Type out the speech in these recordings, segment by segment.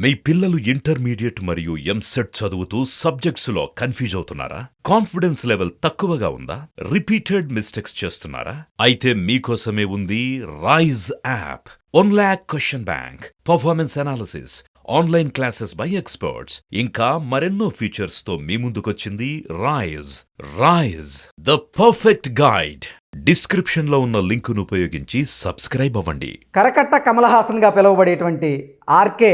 మీ పిల్లలు ఇంటర్మీడియట్ మరియు ఎంసెట్ చదువుతూ సబ్జెక్ట్స్లో కన్ఫ్యూజ్ అవుతున్నారా? కాన్ఫిడెన్స్ లెవెల్ తక్కువగా ఉందా? రిపీటెడ్ మిస్టేక్స్ చేస్తున్నారా? అయితే మీకోసమే ఉంది Rise app. 1 lakh question bank, performance analysis, online classes by experts, ఇంకా మరెన్నో ఫీచర్స్ తో మీ ముందుకొచ్చింది Rise the perfect guide. Description లో ఉన్న లింకును ఉపయోగించి సబ్స్క్రైబ్ అవ్వండి. కరకట్ట కమల్ హాసన్గా పిలువబడేటువంటి ఆర్కే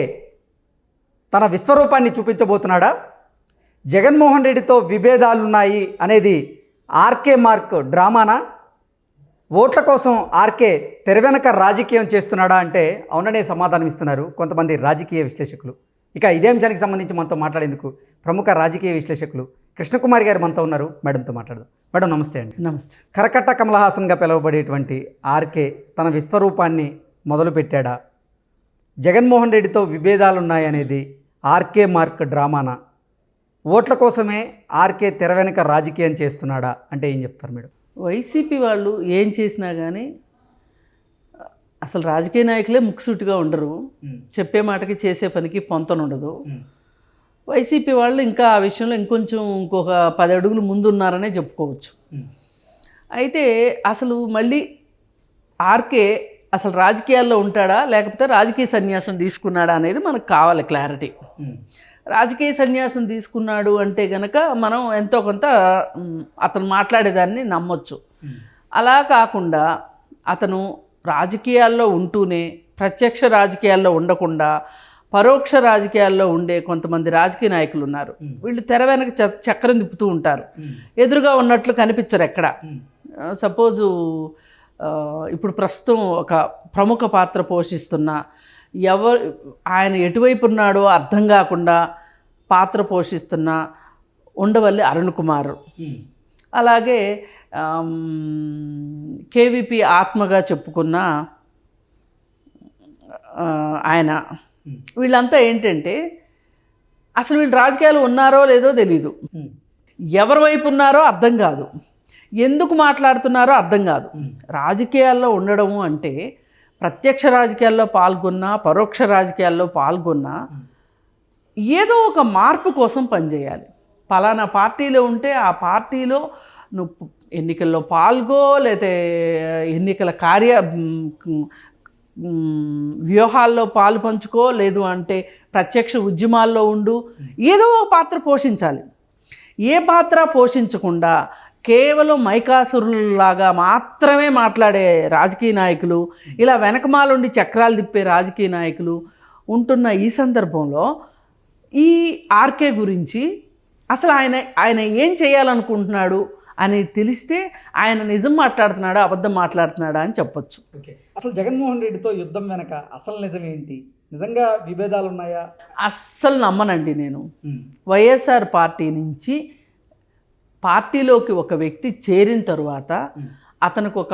తన విశ్వరూపాన్ని చూపించబోతున్నాడా? జగన్మోహన్ రెడ్డితో విభేదాలున్నాయి అనేది ఆర్కే మార్క్ డ్రామానా? ఓట్ల కోసం ఆర్కే తెరవెనక రాజకీయం చేస్తున్నాడా అంటే అవుననే సమాధానం ఇస్తున్నారు కొంతమంది రాజకీయ విశ్లేషకులు. ఇక ఇదే అంశానికి సంబంధించి మనతో మాట్లాడేందుకు ప్రముఖ రాజకీయ విశ్లేషకులు కృష్ణకుమారి గారు మనతో ఉన్నారు. మేడంతో మాట్లాడదాం. మేడం నమస్తే అండి. నమస్తే. కరకట్ట కమల్ హాసన్గా పిలువబడేటువంటి ఆర్కే తన విశ్వరూపాన్ని మొదలుపెట్టాడా? జగన్మోహన్ రెడ్డితో విభేదాలున్నాయనేది ఆర్కే మార్క్ డ్రామానా? ఓట్ల కోసమే ఆర్కే తెర వెనుక రాజకీయం చేస్తున్నాడా అంటే ఏం చెప్తారు మేడం? వైసీపీ వాళ్ళు ఏం చేసినా కానీ అసలు రాజకీయ నాయకులే ముక్కుసూటిగా ఉండరు. చెప్పే మాటకి చేసే పనికి పొంతనుండదు. వైసీపీ వాళ్ళు ఇంకా ఆ విషయంలో ఇంకొక 10 అడుగులు ముందున్నారనే చెప్పుకోవచ్చు. అయితే అసలు మళ్ళీ ఆర్కే అసలు రాజకీయాల్లో ఉంటాడా లేకపోతే రాజకీయ సన్యాసం తీసుకున్నాడా అనేది మనకు కావాలి క్లారిటీ. రాజకీయ సన్యాసం తీసుకున్నాడు అంటే గనక మనం ఎంతో కొంత అతను మాట్లాడేదాన్ని నమ్మొచ్చు. అలా కాకుండా అతను రాజకీయాల్లో ఉంటూనే ప్రత్యక్ష రాజకీయాల్లో ఉండకుండా పరోక్ష రాజకీయాల్లో ఉండే కొంతమంది రాజకీయ నాయకులు ఉన్నారు. వీళ్ళు తెర వెనక చక్రం తిప్పుతూ ఉంటారు, ఎదురుగా ఉన్నట్లు కనిపించరు ఎక్కడ. సపోజు ఇప్పుడు ప్రస్తుతం ఒక ప్రముఖ పాత్ర పోషిస్తున్న ఆయన ఎటువైపు ఉన్నాడో అర్థం కాకుండా పాత్ర పోషిస్తున్న ఉండవల్లి అరుణ్ కుమార్, అలాగే కేవీపీ ఆత్మగా చెప్పుకున్న ఆయన, వీళ్ళంతా ఏంటంటే అసలు వీళ్ళు రాజకీయాలు ఉన్నారో లేదో తెలీదు, ఎవరి వైపు ఉన్నారో అర్థం కాదు, ఎందుకు మాట్లాడుతున్నారో అర్థం కాదు. రాజకీయాల్లో ఉండడము అంటే ప్రత్యక్ష రాజకీయాల్లో పాల్గొన్నా పరోక్ష రాజకీయాల్లో పాల్గొన్నా ఏదో ఒక మార్పు కోసం పనిచేయాలి. పలానా పార్టీలో ఉంటే ఆ పార్టీలో నువ్వు ఎన్నికల్లో పాల్గో, లేతే ఎన్నికల వ్యూహాల్లో పాలు పంచుకో, లేదు అంటే ప్రత్యక్ష ఉద్యమాల్లో ఉండు, ఏదో ఒక పాత్ర పోషించాలి. ఏ పాత్ర పోషించకుండా కేవలం మైకాసురులాగా మాత్రమే మాట్లాడే రాజకీయ నాయకులు, ఇలా వెనకమాలుండి చక్రాలు తిప్పే రాజకీయ నాయకులు ఉంటున్న ఈ సందర్భంలో ఈ ఆర్కే గురించి అసలు ఆయన ఏం చేయాలనుకుంటున్నాడు అని తెలిస్తే ఆయన నిజం మాట్లాడుతున్నాడా అబద్ధం మాట్లాడుతున్నాడా అని చెప్పొచ్చు. ఓకే, అసలు జగన్మోహన్ రెడ్డితో యుద్ధం వెనక అసలు నిజం ఏంటి? నిజంగా విభేదాలు ఉన్నాయా? అస్సలు నమ్మనండి నేను. వైఎస్ఆర్ పార్టీ నుంచి పార్టీలోకి ఒక వ్యక్తి చేరిన తర్వాత అతనికి ఒక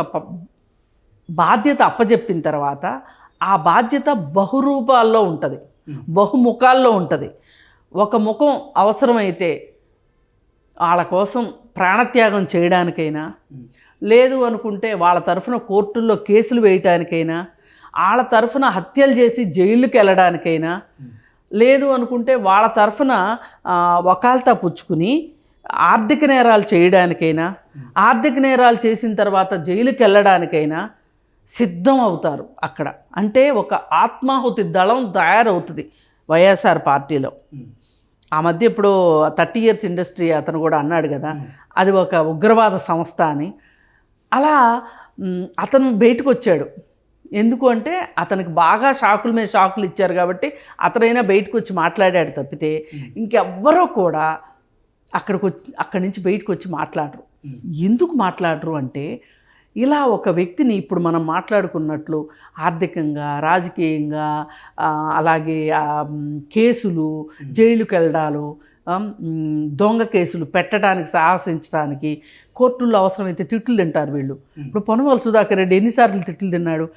బాధ్యత అప్పచెప్పిన తర్వాత ఆ బాధ్యత బహురూపాల్లో ఉంటుంది, బహుముఖాల్లో ఉంటుంది. ఒక ముఖం అవసరమైతే వాళ్ళ కోసం ప్రాణత్యాగం చేయడానికైనా, లేదు అనుకుంటే వాళ్ళ తరఫున కోర్టుల్లో కేసులు వేయటానికైనా, వాళ్ళ తరఫున హత్యలు చేసి జైలుకి వెళ్ళడానికైనా, లేదు అనుకుంటే వాళ్ళ తరఫున వకాల్తా పుచ్చుకుని ఆర్థిక నేరాలు చేయడానికైనా, ఆర్థిక నేరాలు చేసిన తర్వాత జైలుకి వెళ్ళడానికైనా సిద్ధం అవుతారు అక్కడ. అంటే ఒక ఆత్మాహుతి దళం తయారవుతుంది వైఎస్ఆర్ పార్టీలో. ఆ మధ్య ఇప్పుడు 30 years ఇండస్ట్రీ అతను కూడా అన్నాడు కదా, అది ఒక ఉగ్రవాద సంస్థ అని. అలా అతను బయటకు వచ్చాడు. ఎందుకు అంటే అతనికి బాగా షాకుల మీద షాకులు ఇచ్చారు కాబట్టి అతనైనా బయటకు వచ్చి మాట్లాడాడు తప్పితే ఇంకెవ్వరూ కూడా అక్కడి నుంచి బయటకు వచ్చి మాట్లాడరు. ఎందుకు మాట్లాడరు అంటే ఇలా ఒక వ్యక్తిని ఇప్పుడు మనం మాట్లాడుకున్నట్లు ఆర్థికంగా, రాజకీయంగా, అలాగే కేసులు, జైలుకి వెళ్ళడాలు, దొంగ కేసులు పెట్టడానికి సాహసించడానికి కోర్టుల్లో అవసరమైతే తిట్లు తింటారు వీళ్ళు. ఇప్పుడు పొన్నవాళ్ళ సుధాకర్ రెడ్డి ఎన్నిసార్లు తిట్లు తిన్నాడు?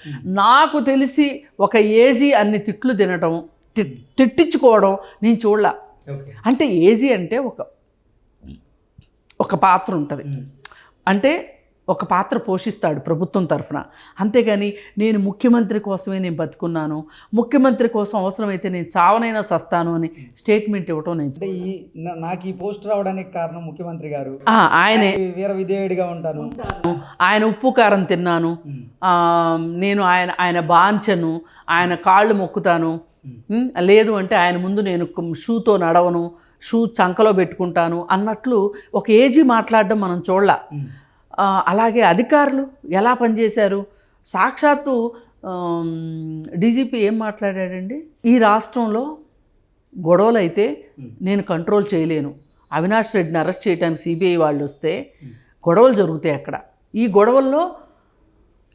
నాకు తెలిసి ఒక ఏజీ అన్ని తిట్లు తినడం, తిట్టించుకోవడం నేను చూడలా. అంటే ఏజీ అంటే ఒక పాత్ర ఉంటుంది. అంటే ఒక పాత్ర పోషిస్తాడు ప్రభుత్వం తరఫున. అంతేగాని నేను ముఖ్యమంత్రి కోసమే నేను బతుకున్నాను, ముఖ్యమంత్రి కోసం అవసరమైతే నేను చావనైనా చస్తాను అని స్టేట్మెంట్ ఇవ్వటం నేను అంటే నాకు ఈ పోస్ట్ రావడానికి కారణం ముఖ్యమంత్రి గారు, ఆయనే వీర విధేయుడిగా ఉంటాను, ఆయన ఉప్పు కారం తిన్నాను, నేను ఆయన బాంచను, ఆయన కాళ్ళు మొక్కుతాను, లేదు అంటే ఆయన ముందు నేను షూతో నడవను, షూ చంకలో పెట్టుకుంటాను అన్నట్లు ఒక ఏజీ మాట్లాడడం మనం చూడాల. అలాగే అధికారులు ఎలా పనిచేశారు? సాక్షాత్తు డీజీపీ ఏం మాట్లాడాడండి, ఈ రాష్ట్రంలో గొడవలు అయితే నేను కంట్రోల్ చేయలేను, అవినాష్ రెడ్డిని అరెస్ట్ చేయడానికి సిబిఐ వాళ్ళు వస్తే గొడవలు జరుగుతాయి అక్కడ, ఈ గొడవల్లో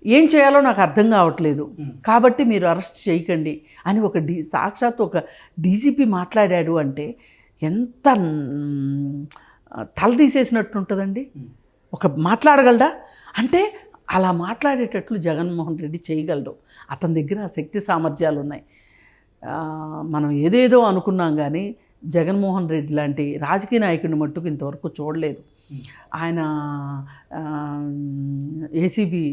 ఏం చేయాలో నాకు అర్థం కావట్లేదు, కాబట్టి మీరు అరెస్ట్ చేయకండి అని ఒక సాక్షాత్తు ఒక డీజీపీ మాట్లాడాడు అంటే ఎంత తలదీసేసినట్టు ఉంటుందండి. ఒక మాట్లాడగలడా అంటే అలా మాట్లాడేటట్లు జగన్మోహన్ రెడ్డి చేయగలడు. అతని దగ్గర శక్తి సామర్థ్యాలు ఉన్నాయి. మనం ఏదేదో అనుకున్నాం కానీ జగన్మోహన్ రెడ్డి లాంటి రాజకీయ నాయకుడిని మట్టుకు ఇంతవరకు చూడలేదు. ఆయన ఏసీబీ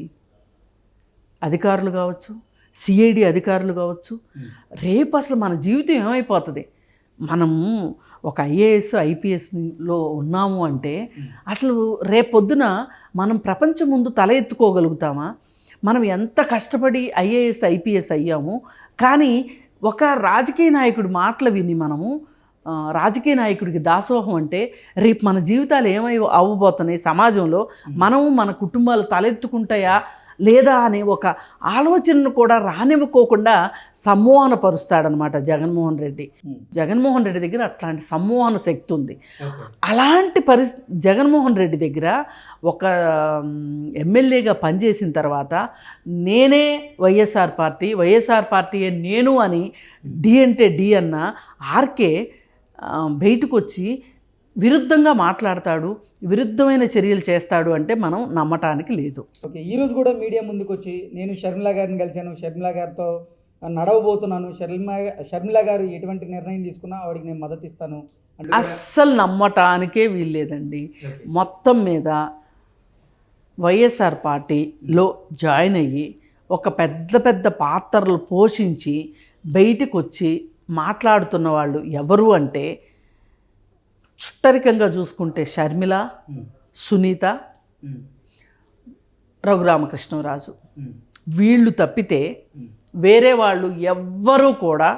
అధికారులు కావచ్చు, సిఐడి అధికారులు కావచ్చు, రేపు అసలు మన జీవితం ఏమైపోతుంది? మనము ఒక ఐఏఎస్ ఐపీఎస్లో ఉన్నాము అంటే అసలు రేపొద్దున మనం ప్రపంచం ముందు తల ఎత్తుకోగలుగుతామా? మనం ఎంత కష్టపడి ఐఏఎస్ ఐపీఎస్ అయ్యాము, కానీ ఒక రాజకీయ నాయకుడి మాటలు విని మనము రాజకీయ నాయకుడికి దాసోహం అంటే రేపు మన జీవితాలు ఏమై అవ్వబోతున్నాయి, సమాజంలో మనము మన కుటుంబాలు తలెత్తుకుంటాయా లేదా అనే ఒక ఆలోచనను కూడా రానివ్వకోకుండా సమ్మోహనపరుస్తాడనమాట జగన్మోహన్ రెడ్డి. జగన్మోహన్ రెడ్డి దగ్గర అట్లాంటి సమ్మోహన శక్తి ఉంది. అలాంటి జగన్మోహన్ రెడ్డి దగ్గర ఒక ఎమ్మెల్యేగా పనిచేసిన తర్వాత నేనే వైఎస్ఆర్ పార్టీయే నేను అని డి అంటే డి అన్న ఆర్కే బయటకు వచ్చి విరుద్ధంగా మాట్లాడతాడు, విరుద్ధమైన చర్యలు చేస్తాడు అంటే మనం నమ్మటానికి లేదు. ఓకే, ఈరోజు కూడా మీడియా ముందుకు వచ్చి నేను షర్మిల గారిని కలిశాను, షర్మిల గారితో నడవబోతున్నాను, షర్మిల గారు ఎటువంటి నిర్ణయం తీసుకున్నా ఆవిడకి నేను మద్దతు ఇస్తాను అంటే అస్సలు నమ్మటానికే వీల్లేదండి. మొత్తం మీద వైఎస్ఆర్ పార్టీలో జాయిన్ అయ్యి ఒక పెద్ద పెద్ద పాత్రలు పోషించి బయటికి వచ్చి మాట్లాడుతున్న వాళ్ళు ఎవరు అంటే చుట్టరికంగా చూసుకుంటే షర్మిల, సునీత, రఘురామకృష్ణరాజు, వీళ్ళు తప్పితే వేరే వాళ్ళు ఎవ్వరూ కూడా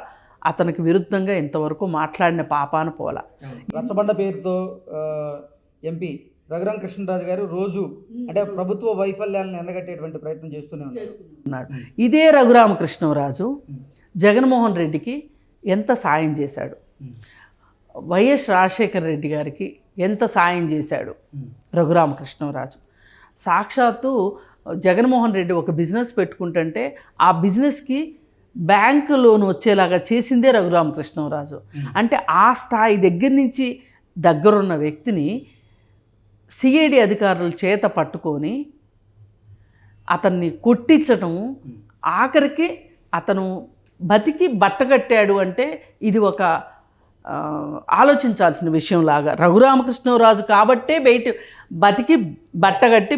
అతనికి విరుద్ధంగా ఇంతవరకు మాట్లాడిన పాపాన పోల. రచ్చబండ పేరుతో ఎంపీ రఘురామకృష్ణరాజు గారు రోజు అంటే ప్రభుత్వ వైఫల్యాలను ఎండగట్టేటువంటి ప్రయత్నం చేస్తూనే ఉన్నాడు. ఇదే రఘురామకృష్ణరాజు జగన్మోహన్ రెడ్డికి ఎంత సాయం చేశాడు, వైఎస్ రాజశేఖర రెడ్డి గారికి ఎంత సాయం చేశాడు రఘురామకృష్ణరాజు. సాక్షాత్తు జగన్మోహన్ రెడ్డి ఒక బిజినెస్ పెట్టుకుంటుంటే ఆ బిజినెస్కి బ్యాంకు లోన్ వచ్చేలాగా చేసిందే రఘురామకృష్ణరాజు. అంటే ఆ స్థాయి దగ్గర నుంచి దగ్గరున్న వ్యక్తిని సిఐడి అధికారుల చేత పట్టుకొని అతన్ని కొట్టించడం, ఆఖరికి అతను బతికి బట్టగట్టాడు అంటే ఇది ఒక ఆలోచించాల్సిన విషయంలాగా. రఘురామకృష్ణరాజు కాబట్టే బతికి బట్టగట్టి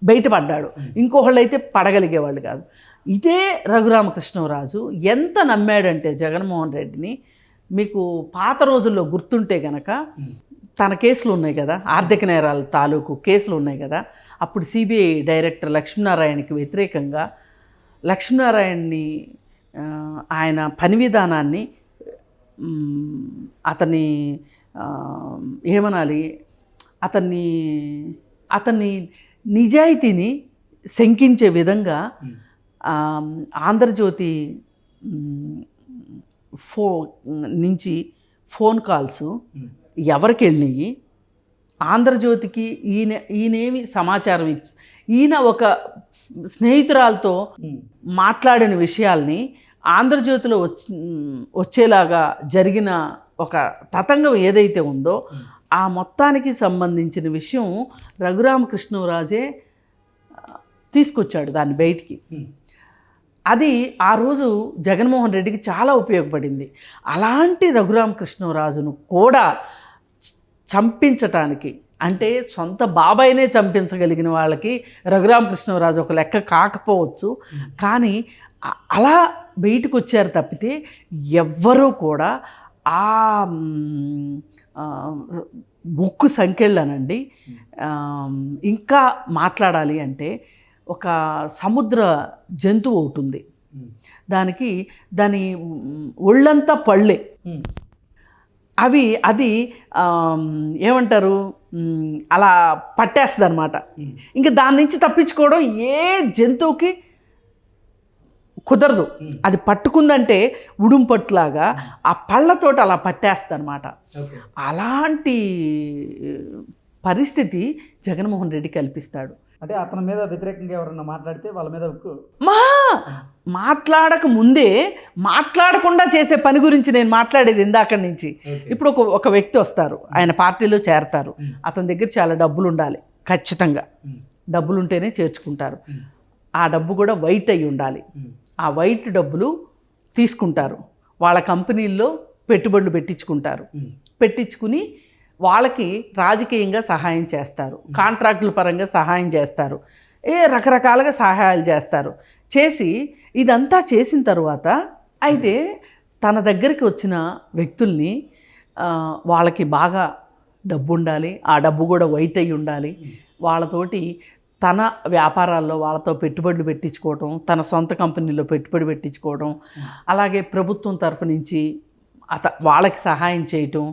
బయటపడ్డాడు, ఇంకొకళ్ళు అయితే పడగలిగేవాళ్ళు కాదు. ఇదే రఘురామకృష్ణరాజు ఎంత నమ్మాడంటే జగన్మోహన్ రెడ్డిని, మీకు పాత రోజుల్లో గుర్తుంటే గనక తన కేసులు ఉన్నాయి కదా, ఆర్థిక నేరాల తాలూకు కేసులు ఉన్నాయి కదా, అప్పుడు సిబిఐ డైరెక్టర్ లక్ష్మీనారాయణకి వ్యతిరేకంగా లక్ష్మీనారాయణని ఆయన పని విధానాన్ని అతన్ని ఏమనాలి, అతన్ని నిజాయితీని శంకించే విధంగా ఆంధ్రజ్యోతి నుంచి ఫోన్ కాల్స్ ఎవరికి వెళ్ళినాయి, ఆంధ్రజ్యోతికి ఈయనేమి సమాచారం ఇచ్చి ఈయన ఒక స్నేహితురాలతో మాట్లాడిన విషయాల్ని ఆంధ్రజ్యోతిలో వచ్చేలాగా జరిగిన ఒక తతంగం ఏదైతే ఉందో ఆ మొత్తానికి సంబంధించిన విషయం రఘురామకృష్ణరాజే తీసుకొచ్చాడు దాన్ని బయటికి. అది ఆ రోజు జగన్మోహన్ రెడ్డికి చాలా ఉపయోగపడింది. అలాంటి రఘురామకృష్ణరాజును కూడా చంపించటానికి అంటే సొంత బాబాయినే చంపించగలిగిన వాళ్ళకి రఘురామకృష్ణరాజు ఒక లెక్క కాకపోవచ్చు, కానీ అలా బయటకు వచ్చారు తప్పితే ఎవ్వరూ కూడా ఆ ఉక్కు సంఖ్యలనండి. ఇంకా మాట్లాడాలి అంటే ఒక సముద్ర జంతువు ఒకటి ఉంది, దాని ఒళ్ళంతా పళ్ళే, అది ఏమంటారు అలా పట్టేస్తుంది అనమాట. ఇంకా దాని నుంచి తప్పించుకోవడం ఏ జంతువుకి కుదరదు. అది పట్టుకుందంటే ఉడుం పట్టులాగా ఆ పళ్ళతోటి అలా పట్టేస్తుంది అనమాట. అలాంటి పరిస్థితి జగన్మోహన్ రెడ్డి కల్పిస్తాడు. అంటే అతని మీద వ్యతిరేకంగా ఎవరన్నా మాట్లాడితే వాళ్ళ మీద మాట్లాడక ముందే మాట్లాడకుండా చేసే పని గురించి నేను మాట్లాడేది ఇందాక నుంచి. ఇప్పుడు ఒక వ్యక్తి వస్తారు, ఆయన పార్టీలో చేరతారు, అతని దగ్గర చాలా డబ్బులు ఉండాలి, ఖచ్చితంగా డబ్బులు ఉంటేనే చేర్చుకుంటారు. ఆ డబ్బు కూడా వైట్ అయి ఉండాలి. ఆ వైట్ డబ్బులు తీసుకుంటారు, వాళ్ళ కంపెనీల్లో పెట్టుబడులు పెట్టించుకుని వాళ్ళకి రాజకీయంగా సహాయం చేస్తారు, కాంట్రాక్టుల పరంగా సహాయం చేస్తారు, రకరకాలుగా సహాయాలు చేసి ఇదంతా చేసిన తర్వాత అయితే తన దగ్గరికి వచ్చిన వ్యక్తుల్ని వాళ్ళకి బాగా డబ్బు ఉండాలి, ఆ డబ్బు కూడా వైట్ అయి ఉండాలి, వాళ్ళతోటి తన వ్యాపారాల్లో వాళ్ళతో పెట్టుబడులు పెట్టించుకోవడం, తన సొంత కంపెనీలో పెట్టుబడి పెట్టించుకోవడం, అలాగే ప్రభుత్వం తరఫు నుంచి వాళ్ళకి సహాయం చేయటం,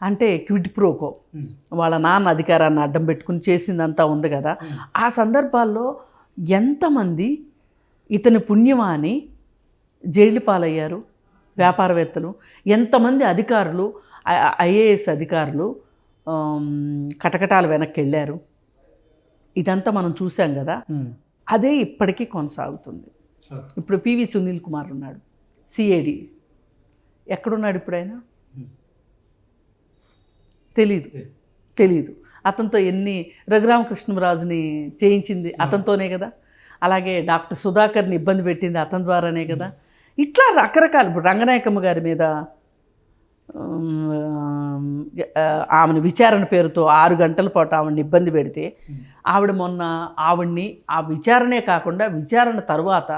అంటే క్విడ్ ప్రోకో, వాళ్ళ నాన్న అధికారాన్ని అడ్డం పెట్టుకుని చేసిందంతా ఉంది కదా. ఆ సందర్భాల్లో ఎంతమంది ఇతని పుణ్యమా అని జైలు పాలయ్యారు వ్యాపారవేత్తలు, ఎంతమంది అధికారులు, ఐఏఎస్ అధికారులు కటకటాలు వెనక్కి వెళ్ళారు. ఇదంతా మనం చూసాం కదా. అదే ఇప్పటికీ కొనసాగుతుంది. ఇప్పుడు పివి సునీల్ కుమార్ ఉన్నాడు, సిఐడి, ఎక్కడున్నాడు ఇప్పుడు ఆయన? తెలీదు. అతనితో రఘురామకృష్ణరాజుని చేయించింది అతనితోనే కదా. అలాగే డాక్టర్ సుధాకర్ని ఇబ్బంది పెట్టింది అతని ద్వారానే కదా. ఇట్లా రకరకాలు. ఇప్పుడు రంగనాయకమ్మ గారి మీద ఆమెను విచారణ పేరుతో 6 గంటల పాటు ఆవిడని ఇబ్బంది పెడితే ఆవిడ్ని ఆ విచారణే కాకుండా విచారణ తర్వాత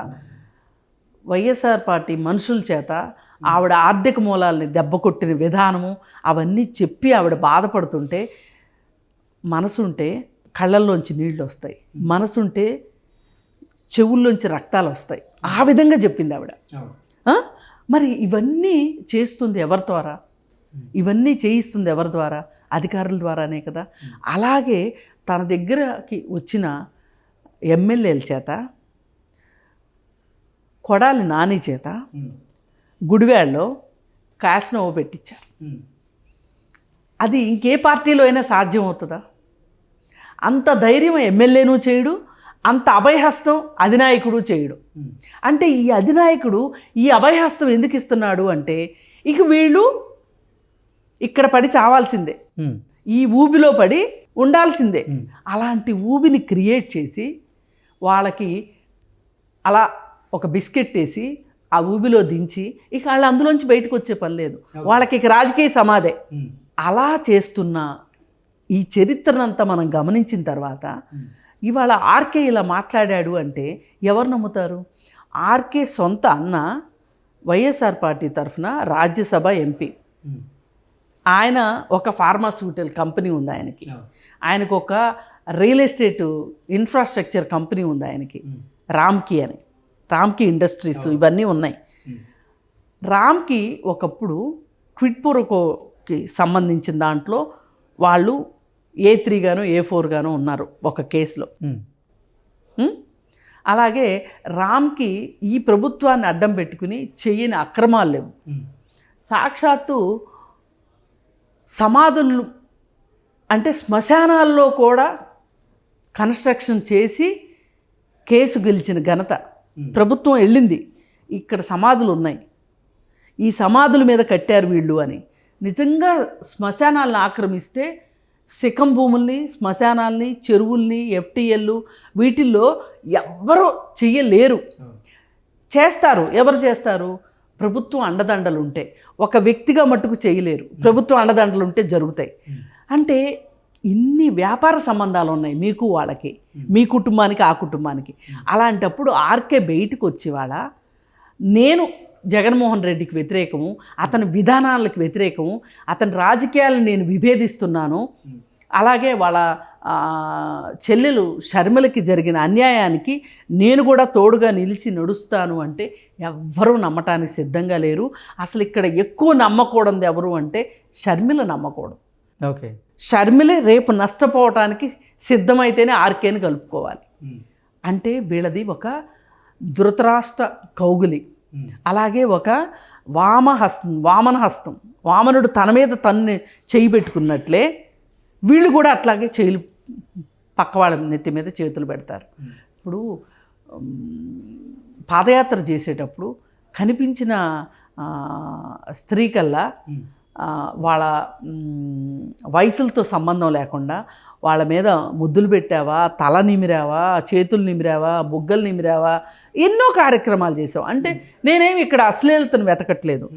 వైఎస్ఆర్ పార్టీ మనుషుల చేత ఆవిడ ఆర్థిక మూలాల్ని దెబ్బకొట్టిన విధానము అవన్నీ చెప్పి ఆవిడ బాధపడుతుంటే, మనసుంటే కళ్ళల్లోంచి నీళ్ళు వస్తాయి, మనసుంటే చెవుల్లోంచి రక్తాలు వస్తాయి, ఆ విధంగా చెప్పింది ఆవిడ. మరి ఇవన్నీ చేస్తుంది ఎవరి ద్వారా? ఇవన్నీ చేయిస్తుంది ఎవరి ద్వారా? అధికారుల ద్వారానే కదా. అలాగే తన దగ్గరకి వచ్చిన ఎమ్మెల్యేల చేత, కొడాలి నాని చేత గుడివాడలో క్యాసినో పెట్టించారు. అది ఇంకే పార్టీలో అయినా సాధ్యం అవుతుందా? అంత ధైర్యం ఎమ్మెల్యేను చేయడు, అంత అభయహస్తం అధినాయకుడు చేయడు. అంటే ఈ అధినాయకుడు ఈ అభయహస్తం ఎందుకు ఇస్తున్నాడు అంటే, ఇక వీళ్ళు ఇక్కడ పడి చావాల్సిందే, ఈ ఊబిలో పడి ఉండాల్సిందే. అలాంటి ఊబిని క్రియేట్ చేసి వాళ్ళకి అలా ఒక బిస్కెట్ వేసి ఆ ఊబిలో దించి ఇక వాళ్ళు అందులోంచి బయటకు వచ్చే పని లేదు, వాళ్ళకి ఇక రాజకీయ సమాధే. అలా చేస్తున్న ఈ చరిత్రనంతా మనం గమనించిన తర్వాత ఇవాళ ఆర్కే ఇలా మాట్లాడాడు అంటే ఎవరు నమ్ముతారు? ఆర్కే సొంత అన్న వైఎస్ఆర్ పార్టీ తరఫున రాజ్యసభ ఎంపీ, ఆయన ఒక ఫార్మాస్యూటికల్ కంపెనీ ఉంది ఆయనకు ఒక రియల్ ఎస్టేట్ ఇన్ఫ్రాస్ట్రక్చర్ కంపెనీ ఉంది ఆయనకి, రామ్కీ ఇండస్ట్రీస్ ఇవన్నీ ఉన్నాయి. రామ్కి ఒకప్పుడు క్విడ్ ప్రోకోకి సంబంధించిన దాంట్లో వాళ్ళు A3 గాను A4 గాను ఉన్నారు ఒక కేసులో. అలాగే రామ్కి ఈ ప్రభుత్వాన్ని అడ్డం పెట్టుకుని చెయ్యని అక్రమాలు లేవు. సాక్షాత్తు సమాధులు అంటే శ్మశానాల్లో కూడా కన్స్ట్రక్షన్ చేసి కేసు గెలిచిన ఘనత ప్రభుత్వం వెళ్ళింది. ఇక్కడ సమాధులు ఉన్నాయి, ఈ సమాధుల మీద కట్టారు వీళ్ళు అని. నిజంగా శ్మశానాలను ఆక్రమిస్తే శిఖం భూముల్ని, శ్మశానాల్ని, చెరువుల్ని, FTL వీటిల్లో ఎవ్వరూ చెయ్యలేరు. చేస్తారు. ఎవరు చేస్తారు? ప్రభుత్వం అండదండలు ఉంటే. ఒక వ్యక్తిగా మట్టుకు చేయలేరు, ప్రభుత్వం అండదండలు ఉంటే జరుగుతాయి. అంటే ఇన్ని వ్యాపార సంబంధాలు ఉన్నాయి మీకు వాళ్ళకి, మీ కుటుంబానికి ఆ కుటుంబానికి. అలాంటప్పుడు ఆర్కే బయటకు వచ్చి వాళ్ళ నేను జగన్మోహన్ రెడ్డికి వ్యతిరేకము, అతని విధానాలకు వ్యతిరేకము, అతని రాజకీయాలను నేను విభేదిస్తున్నాను, అలాగే వాళ్ళ చెల్లెలు షర్మిలకి జరిగిన అన్యాయానికి నేను కూడా తోడుగా నిలిచి నడుస్తాను అంటే ఎవ్వరూ నమ్మటానికి సిద్ధంగా లేరు. అసలు ఇక్కడ ఎక్కువ నమ్మకూడదు ఎవరు అంటే షర్మిల నమ్మకూడదు. ఓకే, షర్మిలే రేపు నష్టపోవటానికి సిద్ధమైతేనే ఆర్కేని కలుపుకోవాలి. అంటే వీళ్ళది ఒక ధృతరాష్ట్ర కౌగులి, అలాగే ఒక వామన హస్తం, వామనుడు తన మీద తన్ను చేయి పెట్టుకున్నట్లే వీళ్ళు కూడా అట్లాగే చేతులు పక్క వాళ్ళ నెత్తి మీద చేతులు పెడతారు. ఇప్పుడు పాదయాత్ర చేసేటప్పుడు కనిపించిన స్త్రీ కల్లా వాళ్ళ వయసులతో సంబంధం లేకుండా వాళ్ళ మీద ముద్దులు పెట్టావా, తల నిమిరావా, చేతులు నిమిరావా, బుగ్గలు నిమిరావా, ఎన్నో కార్యక్రమాలు చేసావు. అంటే నేనేమి ఇక్కడ అశ్లీలతను వెతకట్లేదు,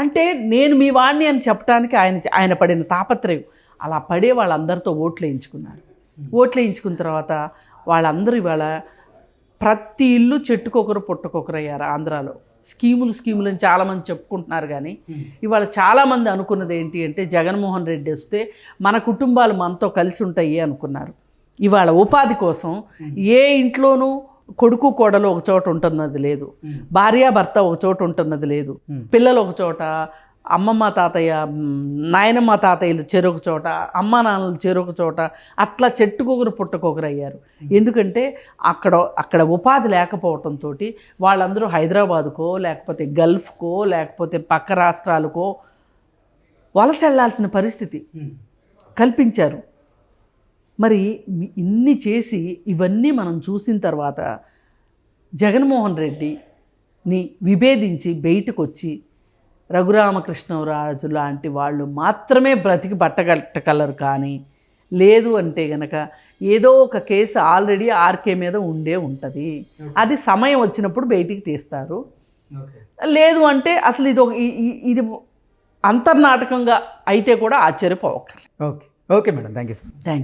అంటే నేను మీ వాడిని అని చెప్పడానికి ఆయన పడిన తాపత్రయం. అలా పడే వాళ్ళందరితో ఓట్లు వేయించుకున్నారు. ఓట్లు వేయించుకున్న తర్వాత వాళ్ళందరూ ఇవాళ ప్రతి ఇల్లు చెట్టుకొకరు పుట్టకొకరు అయ్యారు. ఆంధ్రాలో స్కీములు అని చాలామంది చెప్పుకుంటున్నారు, కానీ ఇవాళ చాలామంది అనుకున్నది ఏంటి అంటే జగన్మోహన్ రెడ్డి వస్తే మన కుటుంబాలు మనతో కలిసి ఉంటాయి అనుకున్నారు. ఇవాళ ఉపాధి కోసం ఏ ఇంట్లోనూ కొడుకు కోడలు ఒక చోట ఉంటున్నది లేదు, భార్యాభర్త ఒక చోట ఉంటున్నది లేదు, పిల్లలు ఒక చోట, అమ్మమ్మ తాతయ్య నాయనమ్మ తాతయ్యలు చెరొక చోట, అమ్మ నాన్నలు చెరొక చోట, అట్లా చెట్టుకొకరు పుట్టకొకరు అయ్యారు. ఎందుకంటే అక్కడ ఉపాధి లేకపోవటంతో వాళ్ళందరూ హైదరాబాదుకో లేకపోతే గల్ఫ్కో లేకపోతే పక్క రాష్ట్రాలకో వలస వెళ్లాల్సిన పరిస్థితి కల్పించారు. మరి ఇన్ని చేసి ఇవన్నీ మనం చూసిన తర్వాత జగన్మోహన్ రెడ్డిని విభేదించి బయటకు వచ్చి రఘురామకృష్ణరాజు లాంటి వాళ్ళు మాత్రమే బ్రతికి బట్టగట్టగలరు, కానీ లేదు అంటే గనక ఏదో ఒక కేసు ఆల్రెడీ ఆర్కే మీద ఉంటుంది. అది సమయం వచ్చినప్పుడు బయటికి తీస్తారు. లేదు అంటే అసలు ఇది అంతర్నాటకంగా అయితే కూడా ఆశ్చర్యపోవక్కర్లేదు. Okay madam, thank you. Thank you.